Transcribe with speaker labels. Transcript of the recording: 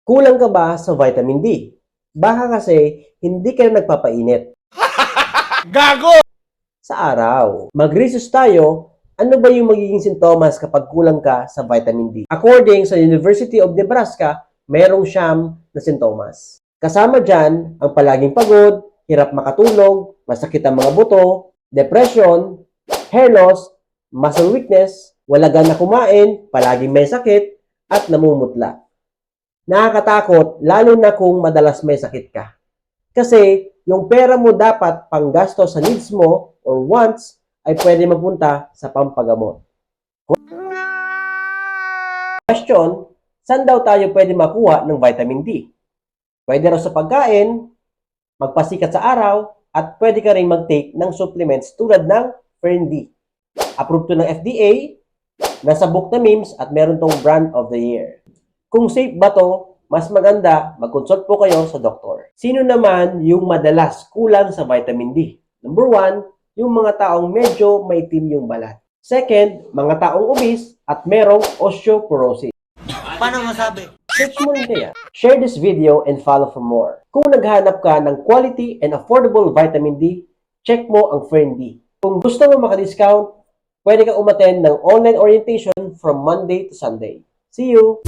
Speaker 1: Kulang ka ba sa vitamin D? Baka kasi hindi ka na nagpapainit
Speaker 2: Gago!
Speaker 1: sa araw. Mag-research tayo, ano ba yung magiging sintomas kapag kulang ka sa vitamin D? According sa University of Nebraska, merong siyam na sintomas. Kasama dyan ang palaging pagod, hirap makatulog, masakit ang mga buto, depression, hair loss, muscle weakness, wala gana kumain, palaging may sakit, at namumutla. Nakakatakot lalo na kung madalas may sakit ka. Kasi yung pera mo dapat panggasto sa needs mo or wants ay pwede mapunta sa pampagamot. Question, saan daw tayo pwede makuha ng vitamin D? Pwede raw sa pagkain, magpasikat sa araw, at pwede ka rin mag-take ng supplements tulad ng Fern D. Approved to ng FDA, nasa book na memes at meron tong brand of the year. Kung safe ba to, mas maganda mag-consult po kayo sa doktor. Sino naman yung madalas kulang sa vitamin D? Number 1, yung mga taong medyo maitim yung balat. Second, mga taong obese at merong osteoporosis.
Speaker 2: Paano masabi?
Speaker 1: Search mo rin kaya. Share this video and follow for more. Kung naghahanap ka ng quality and affordable vitamin D, check mo ang Fern D. Kung gusto mo maka-discount, pwede kang umattend ng online orientation from Monday to Sunday. See you!